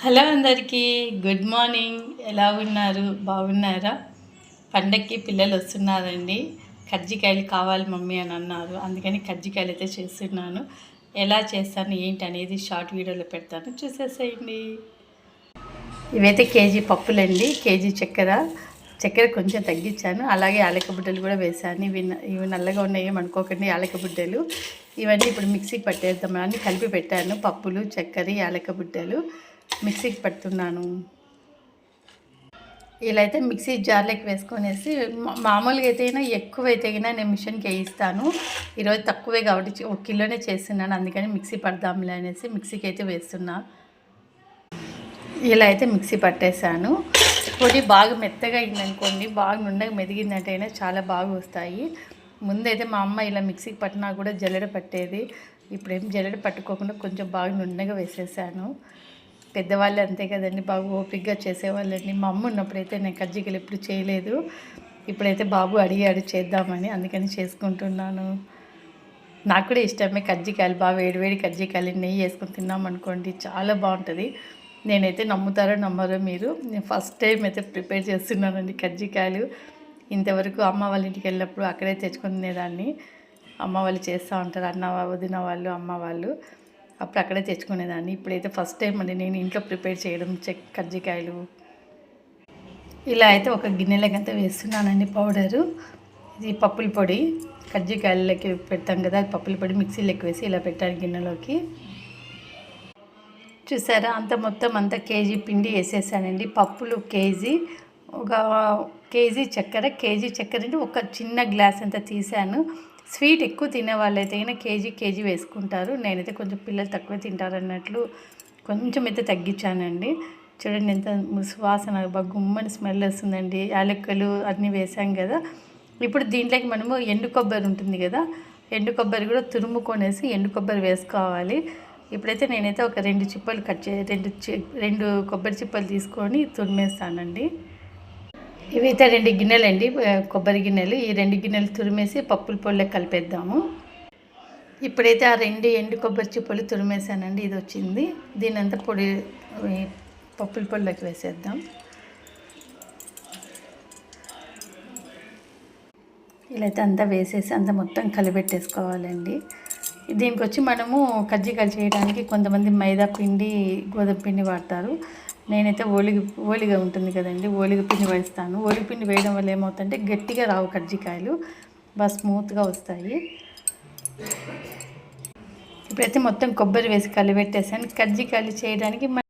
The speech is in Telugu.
హలో అందరికీ గుడ్ మార్నింగ్. ఎలా ఉన్నారు? బాగున్నారా? పండక్కి పిల్లలు వస్తున్నారండి. కజ్జికాయలు కావాలి మమ్మీ అని అన్నారు. అందుకని కజ్జికాయలు అయితే చేస్తున్నాను. ఎలా చేస్తాను ఏంటి అనేది షార్ట్ వీడియోలో పెడతాను, చూసేసేయండి. ఇవైతే కేజీ పప్పులండి, కేజీ చక్కెర కొంచెం తగ్గించాను. అలాగే యాలక బుడ్డలు కూడా వేసాను. ఇవి నల్లగా ఉన్నాయి ఏమనుకోకండి, యాలక బుడ్డలు. ఇవన్నీ ఇప్పుడు మిక్సీకి పట్టేద్దాం అని కలిపి పెట్టాను. పప్పులు, చక్కెర, యాలక బుడ్డలు మిక్సీకి పడుతున్నాను. ఇలా అయితే మిక్సీ జార్లోకి వేసుకొనేసి, మామూలుగా అయితే ఎక్కువైతే నేను మిషన్కి వేయిస్తాను. ఈరోజు తక్కువే కాబట్టి 1 కిలోనే చేస్తున్నాను, అందుకని మిక్సీ పడదాంలే అనేసి మిక్సీకి అయితే వేస్తున్నా. ఇలా అయితే మిక్సీ పట్టేశాను. పొడి బాగా మెత్తగా అయిందనుకోండి, బాగా నుండగా మెదిగిందంటే చాలా బాగా వస్తాయి. ముందైతే మా అమ్మ ఇలా మిక్సీకి పట్టినా కూడా జల్లెడ పట్టేది. ఇప్పుడేం జల్లెడ పట్టుకోకుండా కొంచెం బాగా నుండగా వేసేసాను. పెద్దవాళ్ళు అంతే కదండి, బాగా ఓపికగా చేసేవాళ్ళండి. మా అమ్మ ఉన్నప్పుడైతే నేను కజ్జికాయలు ఎప్పుడు చేయలేదు. ఇప్పుడైతే బాబు అడిగాడు చేద్దామని, అందుకని చేసుకుంటున్నాను. నాకు కూడా ఇష్టమే కజ్జికాయలు. బాగా వేడివేడి కజ్జికాయలు నెయ్యి వేసుకొని తిన్నామనుకోండి, చాలా బాగుంటుంది. నేనైతే నమ్ముతారో నమ్మరో మీరు, నేను ఫస్ట్ టైం అయితే ప్రిపేర్ చేస్తున్నానండి కజ్జికాయలు. ఇంతవరకు అమ్మ వాళ్ళ ఇంటికి వెళ్ళినప్పుడు అక్కడే తెచ్చుకునేదాన్ని. అమ్మ వాళ్ళు చేస్తూ ఉంటారు, అన్న వదిన వాళ్ళు, అమ్మ వాళ్ళు, అప్పుడు అక్కడే తెచ్చుకునేదాన్ని. ఇప్పుడైతే ఫస్ట్ టైం అండి నేను ఇంట్లో ప్రిపేర్ చేయడం కజ్జికాయలు. ఇలా అయితే ఒక గిన్నెలకంతా వేస్తున్నానండి పౌడరు. ఇది పప్పుల పొడి, కజ్జికాయలకి పెడతాం కదా, పప్పుల పొడి మిక్సీలోకి వేసి ఇలా పెట్టాను గిన్నెలోకి. చూసారా, మొత్తం అంతా కేజీ పిండి వేసేసానండి. పప్పులు కేజీ, ఒక కేజీ చక్కెర అంటే ఒక చిన్న గ్లాస్ అంతా తీసాను. స్వీట్ ఎక్కువ తినే వాళ్ళైతే కేజీ వేసుకుంటారు. నేనైతే కొంచెం పిల్లలు తక్కువ తింటారు అన్నట్లు కొంచెం అయితే తగ్గించానండి. చూడండి ఎంత సువాసన, బాగా గుమ్మని స్మెల్ వస్తుందండి. యాలక్కలు అన్నీ వేసాం కదా. ఇప్పుడు దీంట్లోకి మనము ఎండు కొబ్బరి ఉంటుంది కదా, ఎండు కొబ్బరి కూడా తురుముకొనేసి ఎండు కొబ్బరి వేసుకోవాలి. ఇప్పుడైతే నేనైతే ఒక 2 చిప్పలు రెండు కొబ్బరి చిప్పలు తీసుకొని తురిమేస్తానండి. ఇవైతే 2 గిన్నెలండి, కొబ్బరి గిన్నెలు. ఈ 2 గిన్నెలు తురిమేసి పప్పుల పొడిలో కలిపేద్దాము. ఇప్పుడైతే ఆ 2 ఎండు కొబ్బరి చిప్పలు తురిమేసానండి, ఇది వచ్చింది. దీనంతా పొడి పప్పుల పొడిలోకి వేసేద్దాం. ఇలా అయితే అంతా వేసేసి మొత్తం కలిపెట్టేసుకోవాలండి. దీనికి వచ్చి మనము కజ్జికాయలు చేయడానికి కొంతమంది మైదా పిండి, గోధుమ పిండి వాడతారు. నేనైతే ఓలిగా ఉంటుంది కదండి, ఓలిగ పిండి వేస్తాను. ఓలిగ పిండి వేయడం వల్ల ఏమవుతుందంటే గట్టిగా రావు కజ్జికాయలు, బాగా స్మూత్గా వస్తాయి. ఇప్పుడైతే మొత్తం కొబ్బరి వేసి కలిపెట్టేసాను. కజ్జికాయలు చేయడానికి